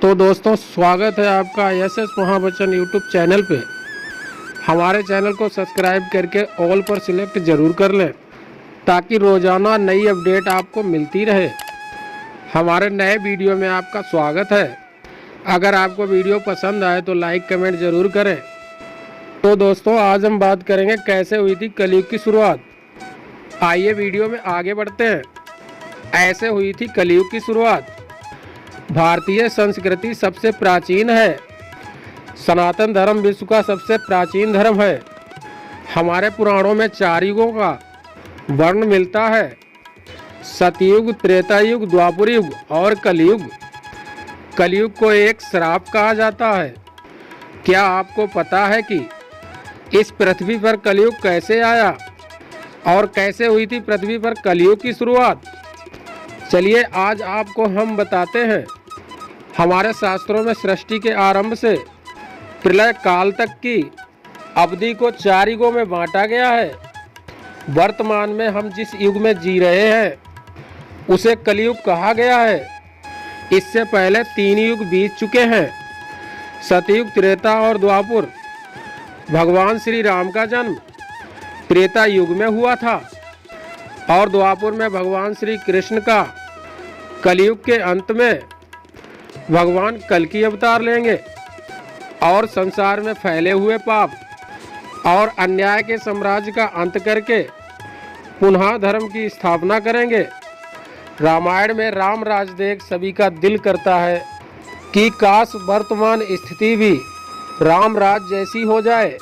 तो दोस्तों, स्वागत है आपका एस महाबच्चन यूट्यूब चैनल पे। हमारे चैनल को सब्सक्राइब करके ऑल पर सिलेक्ट ज़रूर कर लें ताकि रोज़ाना नई अपडेट आपको मिलती रहे। हमारे नए वीडियो में आपका स्वागत है। अगर आपको वीडियो पसंद आए तो लाइक कमेंट ज़रूर करें। तो दोस्तों, आज हम बात करेंगे कैसे हुई थी कलयुग की शुरुआत। आइए वीडियो में आगे बढ़ते हैं। ऐसे हुई थी कलयुग की शुरुआत। भारतीय संस्कृति सबसे प्राचीन है। सनातन धर्म विश्व का सबसे प्राचीन धर्म है। हमारे पुराणों में 4 युगों का वर्णन मिलता है: सतयुग, त्रेता युग, द्वापर युग और कलयुग। कलयुग को एक श्राप कहा जाता है। क्या आपको पता है कि इस पृथ्वी पर कलयुग कैसे आया और कैसे हुई थी पृथ्वी पर कलयुग की शुरुआत? चलिए आज आपको हम बताते हैं। हमारे शास्त्रों में सृष्टि के आरंभ से प्रलय काल तक की अवधि को 4 युगों में बांटा गया है। वर्तमान में हम जिस युग में जी रहे हैं उसे कलयुग कहा गया है। इससे पहले 3 युग बीत चुके हैं: सतयुग, त्रेता और द्वापर। भगवान श्री राम का जन्म त्रेता युग में हुआ था और द्वापर में भगवान श्री कृष्ण का। कलयुग के अंत में भगवान कल्कि अवतार लेंगे और संसार में फैले हुए पाप और अन्याय के साम्राज्य का अंत करके पुनः धर्म की स्थापना करेंगे। रामायण में राम राज देख सभी का दिल करता है कि काश वर्तमान स्थिति भी राम राज जैसी हो जाए।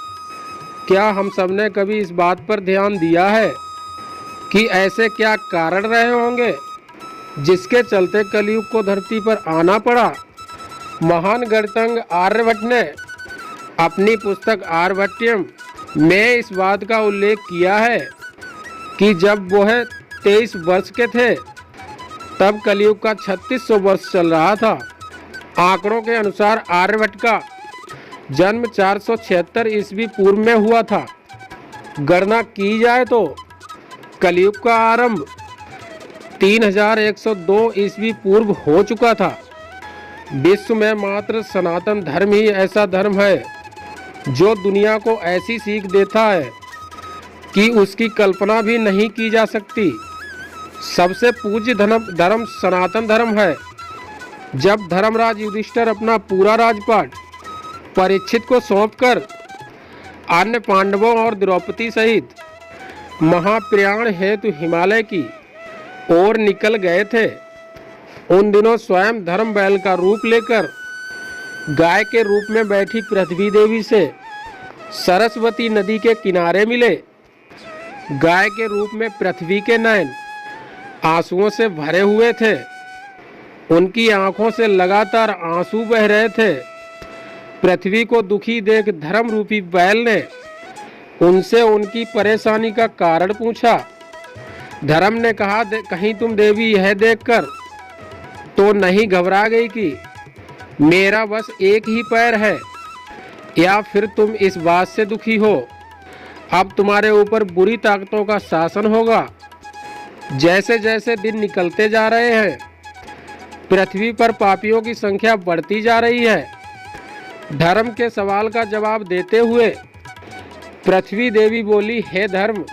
क्या हम सबने कभी इस बात पर ध्यान दिया है कि ऐसे क्या कारण रहे होंगे जिसके चलते कलयुग को धरती पर आना पड़ा? महान गणितज्ञ आर्यभट्ट ने अपनी पुस्तक आर्यभट्टियम में इस बात का उल्लेख किया है कि जब वह 23 वर्ष के थे तब कलयुग का 3600 वर्ष चल रहा था। आंकड़ों के अनुसार आर्यभट्ट का जन्म 476 ईस्वी पूर्व में हुआ था। गणना की जाए तो कलयुग का आरंभ 3102 ईस्वी पूर्व हो चुका था। विश्व में मात्र सनातन धर्म ही ऐसा धर्म है जो दुनिया को ऐसी सीख देता है कि उसकी कल्पना भी नहीं की जा सकती। सबसे पूज्य धर्म सनातन धर्म है। जब धर्मराज युधिष्ठिर अपना पूरा राजपाट परीक्षित को सौंपकर अन्य पांडवों और द्रौपदी सहित महाप्रयाण हेतु हिमालय की ओर निकल गए थे, उन दिनों स्वयं धर्म बैल का रूप लेकर गाय के रूप में बैठी पृथ्वी देवी से सरस्वती नदी के किनारे मिले। गाय के रूप में पृथ्वी के नयन आंसुओं से भरे हुए थे। उनकी आंखों से लगातार आंसू बह रहे थे। पृथ्वी को दुखी देख धर्म रूपी बैल ने उनसे उनकी परेशानी का कारण पूछा। धर्म ने कहा, कहीं तुम देवी यह देखकर तो नहीं घबरा गई कि मेरा बस एक ही पैर है, या फिर तुम इस बात से दुखी हो अब तुम्हारे ऊपर बुरी ताकतों का शासन होगा? जैसे जैसे दिन निकलते जा रहे हैं पृथ्वी पर पापियों की संख्या बढ़ती जा रही है। धर्म के सवाल का जवाब देते हुए पृथ्वी देवी बोली, हे धर्म,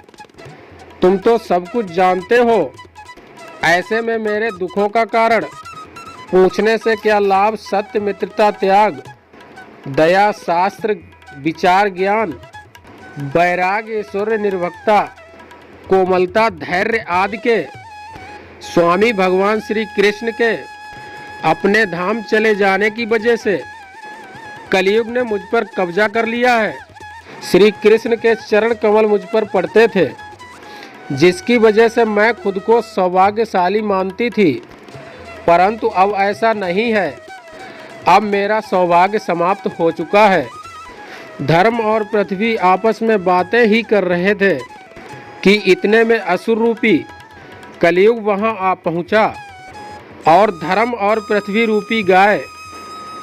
तुम तो सब कुछ जानते हो। ऐसे में मेरे दुखों का कारण पूछने से क्या लाभ? सत्य, मित्रता, त्याग, दया, शास्त्र, विचार, ज्ञान, वैराग्य, ऐश्वर्य, निर्भकता, कोमलता, धैर्य आदि के स्वामी भगवान श्री कृष्ण के अपने धाम चले जाने की वजह से कलयुग ने मुझ पर कब्जा कर लिया है। श्री कृष्ण के चरण कमल मुझ पर पड़ते थे, जिसकी वजह से मैं खुद को सौभाग्यशाली मानती थी, परंतु अब ऐसा नहीं है। अब मेरा सौभाग्य समाप्त हो चुका है। धर्म और पृथ्वी आपस में बातें ही कर रहे थे कि इतने में असुर रूपी कलयुग वहां आ पहुंचा और धर्म और पृथ्वी रूपी गाय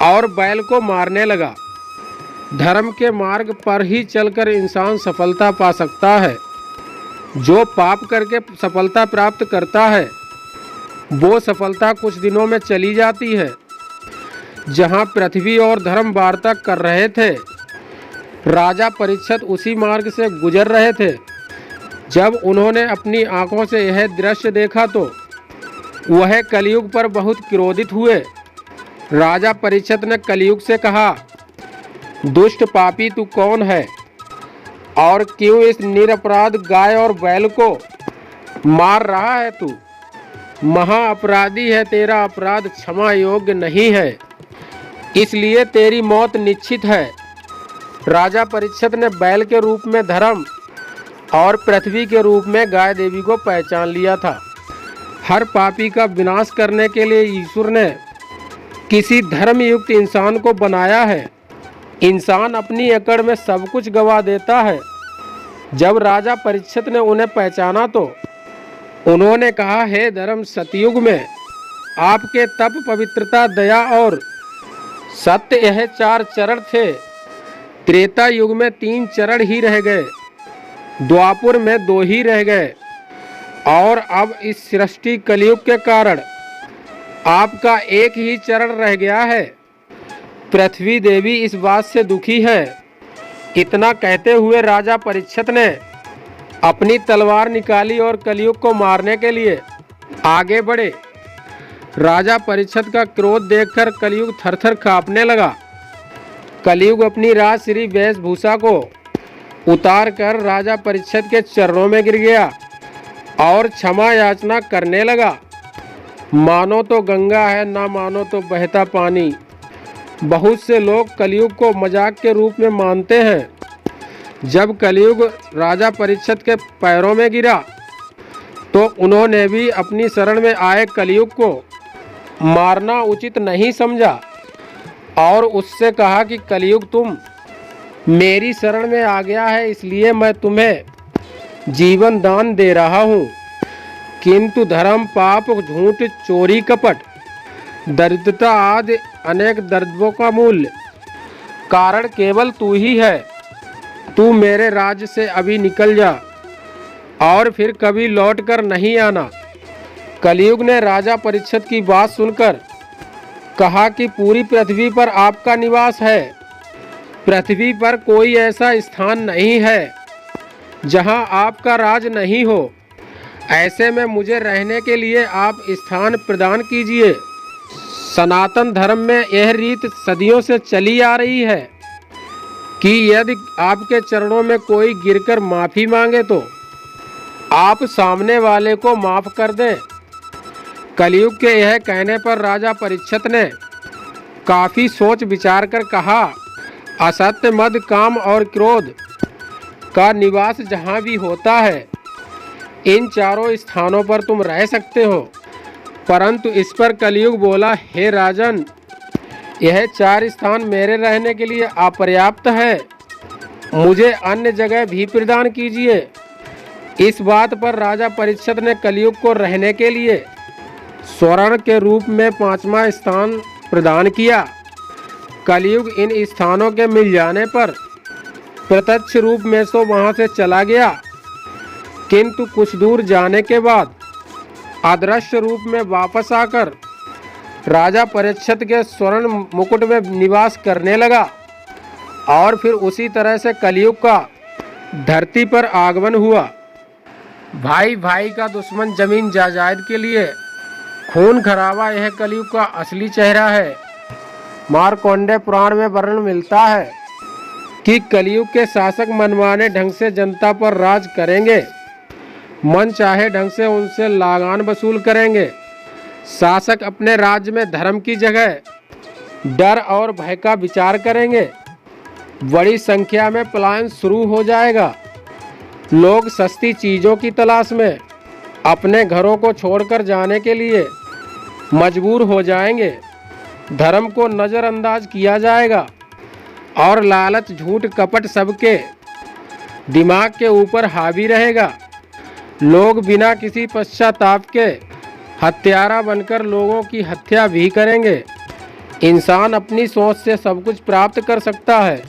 और बैल को मारने लगा। धर्म के मार्ग पर ही चलकर इंसान सफलता पा सकता है। जो पाप करके सफलता प्राप्त करता है वो सफलता कुछ दिनों में चली जाती है। जहां पृथ्वी और धर्म वार्ता कर रहे थे। राजा परीक्षित उसी मार्ग से गुजर रहे थे। जब उन्होंने अपनी आंखों से यह दृश्य देखा तो वह कलयुग पर बहुत क्रोधित हुए। राजा परीक्षित ने कलयुग से कहा, दुष्ट पापी तू कौन है और क्यों इस निरपराध गाय और बैल को मार रहा है? तू महा अपराधी है, तेरा अपराध क्षमा योग्य नहीं है, इसलिए तेरी मौत निश्चित है। राजा परीक्षित ने बैल के रूप में धर्म और पृथ्वी के रूप में गाय देवी को पहचान लिया था। हर पापी का विनाश करने के लिए ईश्वर ने किसी धर्मयुक्त इंसान को बनाया है। इंसान अपनी अकड़ में सब कुछ गवा देता है। जब राजा परीक्षित ने उन्हें पहचाना तो उन्होंने कहा, हे धर्म, सतयुग में आपके तप, पवित्रता, दया और सत्य यह 4 चरण थे। त्रेता युग में 3 चरण ही रह गए, द्वापर में 2 ही रह गए और अब इस सृष्टि कलयुग के कारण आपका एक ही चरण रह गया है। पृथ्वी देवी इस बात से दुखी है। इतना कहते हुए राजा परीक्षित ने अपनी तलवार निकाली और कलयुग को मारने के लिए आगे बढ़े। राजा परीक्षित का क्रोध देखकर कलयुग थरथर कांपने लगा। कलयुग अपनी राजश्री वेशभूषा को उतार कर राजा परीक्षित के चरणों में गिर गया और क्षमा याचना करने लगा। मानो तो गंगा है, ना मानो तो बहता पानी। बहुत से लोग कलयुग को मजाक के रूप में मानते हैं। जब कलयुग राजा परीक्षित के पैरों में गिरा तो उन्होंने भी अपनी शरण में आए कलयुग को मारना उचित नहीं समझा और उससे कहा कि कलयुग, तुम मेरी शरण में आ गया है, इसलिए मैं तुम्हें जीवन दान दे रहा हूँ। किंतु धर्म, पाप, झूठ, चोरी, कपट, दरिद्रता आदि अनेक दर्दों का मूल्य कारण केवल तू ही है। तू मेरे राज्य से अभी निकल जा और फिर कभी लौट कर नहीं आना। कलयुग ने राजा परीक्षित की बात सुनकर कहा कि पूरी पृथ्वी पर आपका निवास है। पृथ्वी पर कोई ऐसा स्थान नहीं है जहां आपका राज नहीं हो। ऐसे में मुझे रहने के लिए आप स्थान प्रदान कीजिए। सनातन धर्म में यह रीत सदियों से चली आ रही है कि यदि आपके चरणों में कोई गिरकर माफ़ी मांगे तो आप सामने वाले को माफ़ कर दें। कलयुग के यह कहने पर राजा परीक्षित ने काफ़ी सोच विचार कर कहा, असत्य, मद, काम और क्रोध का निवास जहाँ भी होता है, इन चारों स्थानों पर तुम रह सकते हो। परंतु इस पर कलयुग बोला, हे राजन, यह 4 स्थान मेरे रहने के लिए अपर्याप्त है, मुझे अन्य जगह भी प्रदान कीजिए। इस बात पर राजा परीक्षित ने कलयुग को रहने के लिए स्वर्ण के रूप में 5वां स्थान प्रदान किया। कलयुग इन स्थानों के मिल जाने पर प्रत्यक्ष रूप में तो वहां से चला गया, किंतु कुछ दूर जाने के बाद अदृश्य रूप में वापस आकर राजा परीक्षित के स्वर्ण मुकुट में निवास करने लगा और फिर उसी तरह से कलयुग का धरती पर आगमन हुआ। भाई भाई का दुश्मन, जमीन जायदाद के लिए खून खराबा, यह कलयुग का असली चेहरा है। मार्कंडेय पुराण में वर्णन मिलता है कि कलयुग के शासक मनमाने ढंग से जनता पर राज करेंगे, मन चाहे ढंग से उनसे लागान वसूल करेंगे। शासक अपने राज्य में धर्म की जगह डर और भय का विचार करेंगे। बड़ी संख्या में पलायन शुरू हो जाएगा। लोग सस्ती चीज़ों की तलाश में अपने घरों को छोड़कर जाने के लिए मजबूर हो जाएंगे। धर्म को नज़रअंदाज किया जाएगा और लालच, झूठ, कपट सबके दिमाग के ऊपर हावी रहेगा। लोग बिना किसी पश्चाताप के हत्यारा बनकर लोगों की हत्या भी करेंगे। इंसान अपनी सोच से सब कुछ प्राप्त कर सकता है,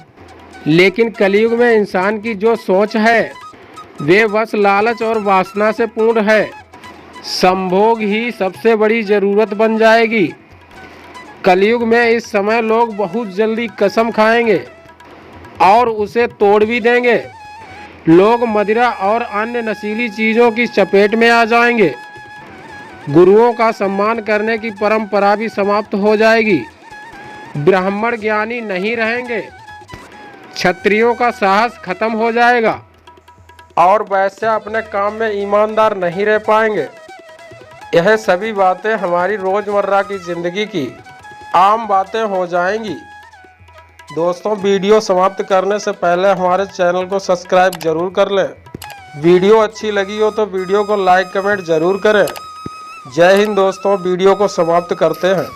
लेकिन कलयुग में इंसान की जो सोच है वे बस लालच और वासना से पूर्ण है। संभोग ही सबसे बड़ी जरूरत बन जाएगी। कलयुग में इस समय लोग बहुत जल्दी कसम खाएंगे और उसे तोड़ भी देंगे। लोग मदिरा और अन्य नशीली चीज़ों की चपेट में आ जाएंगे। गुरुओं का सम्मान करने की परंपरा भी समाप्त हो जाएगी। ब्राह्मण ज्ञानी नहीं रहेंगे। क्षत्रियों का साहस खत्म हो जाएगा और वैश्य अपने काम में ईमानदार नहीं रह पाएंगे। यह सभी बातें हमारी रोज़मर्रा की ज़िंदगी की आम बातें हो जाएंगी। दोस्तों, वीडियो समाप्त करने से पहले हमारे चैनल को सब्सक्राइब जरूर कर लें। वीडियो अच्छी लगी हो तो वीडियो को लाइक कमेंट जरूर करें। जय हिंद दोस्तों, वीडियो को समाप्त करते हैं।